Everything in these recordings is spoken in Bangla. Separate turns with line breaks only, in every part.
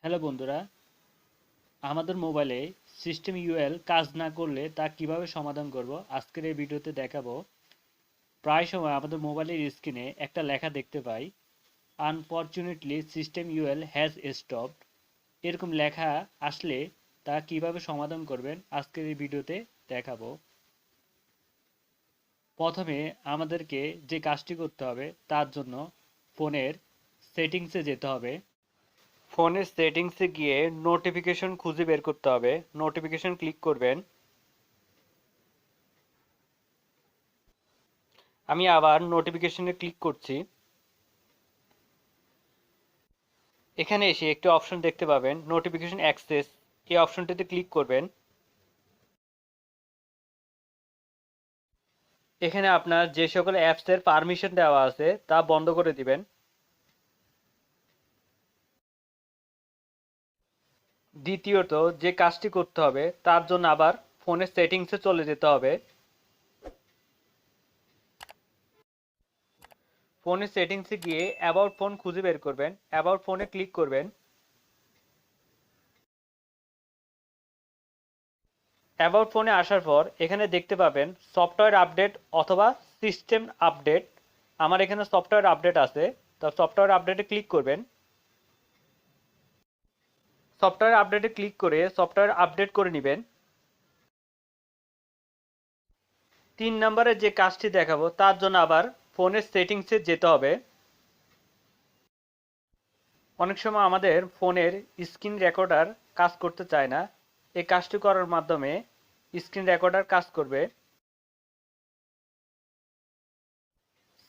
হ্যালো বন্ধুরা, আমাদের মোবাইলে সিস্টেম ইউএল কাজ না করলে তা কিভাবে সমাধান করব আজকের এই ভিডিওতে দেখাবো। প্রায় সময় আমাদের মোবাইলের স্ক্রিনে একটা লেখা দেখতে পাই, unfortunately system UI has stopped. এরকম লেখা আসলে তা কিভাবে সমাধান করবেন আজকের এই ভিডিওতে দেখাবো। প্রথমে আমাদেরকে যে কাজটি করতে হবে তার জন্য ফোনের সেটিংসে যেতে হবে। ফোনের সেটিংসে গিয়ে নোটিফিকেশন খুঁজে বের করতে হবে। নোটিফিকেশন ক্লিক করবেন। আমি আবার নোটিফিকেশনে ক্লিক করছি। এখানে এসে একটি অপশন দেখতে পাবেন নোটিফিকেশন অ্যাক্সেস। এই অপশনটিতে ক্লিক করবেন। এখানে আপনার যে সকল অ্যাপসের পারমিশন দেওয়া আছে তা বন্ধ করে দিবেন। দ্বিতীয়ত যে কাজটি করতে হবে তার জন্য আবার ফোনের সেটিংসে চলে যেতে হবে। ফোনের সেটিংসে গিয়ে অ্যাবাউট ফোন খুঁজে বের করবেন। অ্যাবাউট ফোনে ক্লিক করবেন। অ্যাবাউট ফোনে আসার পর এখানে দেখতে পাবেন সফটওয়্যার আপডেট অথবা সিস্টেম আপডেট। আমার এখানে সফটওয়্যার আপডেট আছে, তো সফটওয়্যার আপডেটে ক্লিক করবেন। সফটওয়্যার আপডেটে ক্লিক করে সফটওয়্যার আপডেট করে নেবেন। 3 নম্বরে যে কাজটি দেখাবো তার জন্য আবার ফোনের সেটিংসে যেতে হবে। অনেক সময় আমাদের ফোনের স্ক্রিন রেকর্ডার কাজ করতে চায় না। এই কাজটি করার মাধ্যমে স্ক্রিন রেকর্ডার কাজ করবে।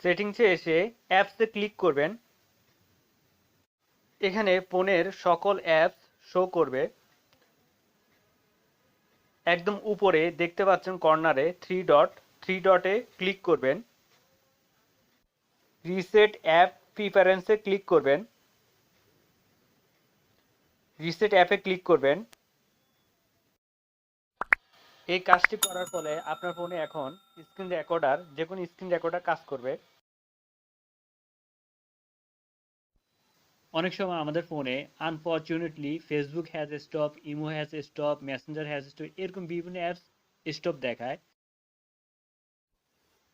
সেটিংসে এসে অ্যাপসে ক্লিক করবেন। এখানে ফোনের সকল অ্যাপস শো করবে। একদম উপরে দেখতে পাচ্ছেন কর্নারে থ্রি ডটে ক্লিক করবেন। রিসেট অ্যাপ প্রিফারেন্সে ক্লিক করবেন। রিসেট অ্যাপে ক্লিক করবেন। এই কাজটি করার ফলে আপনার ফোনে এখন যে কোনো স্ক্রিন রেকর্ডার কাজ করবে। অনেক সময় আমাদের ফোনে unfortunately Facebook has stop, imo has stop, Messenger has stop, এরকম বিভিন্ন অ্যাপস স্টপ দেখায়।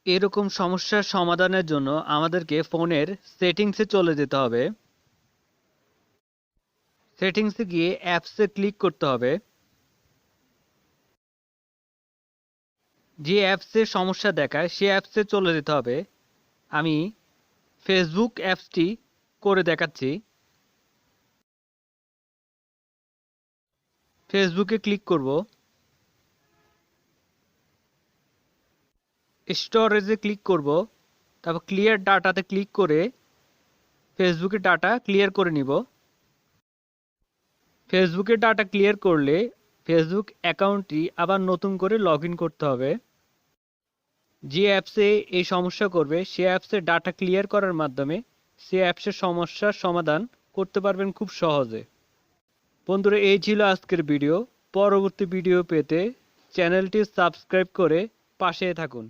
এরকম সমস্যার সমাধানের জন্য আমাদেরকে ফোনের সেটিংসে চলে যেতে হবে। সেটিংসে গিয়ে অ্যাপসে ক্লিক করতে হবে। যে অ্যাপসে সমস্যা দেখায় সে অ্যাপসে চলে যেতে হবে। আমি ফেসবুক অ্যাপসটি করে দেখাচ্ছি। ফেসবুকে ক্লিক করব। স্টোরেজে ক্লিক করব। তারপর ক্লিয়ার ডাটাতে ক্লিক করে ফেসবুকের ডাটা ক্লিয়ার করে নিব। ফেসবুকের ডাটা ক্লিয়ার করলে ফেসবুক অ্যাকাউন্টটি আবার নতুন করে লগ ইন করতে হবে। যে অ্যাপসে এই সমস্যা করবে সে অ্যাপসের ডাটা ক্লিয়ার করার মাধ্যমে সে অ্যাপসের সমস্যার সমাধান করতে পারবেন খুব সহজে। বন্ধুরা, এই ছিল আজকের ভিডিও। পরবর্তী ভিডিও পেতে চ্যানেলটি সাবস্ক্রাইব করে পাশে থাকুন।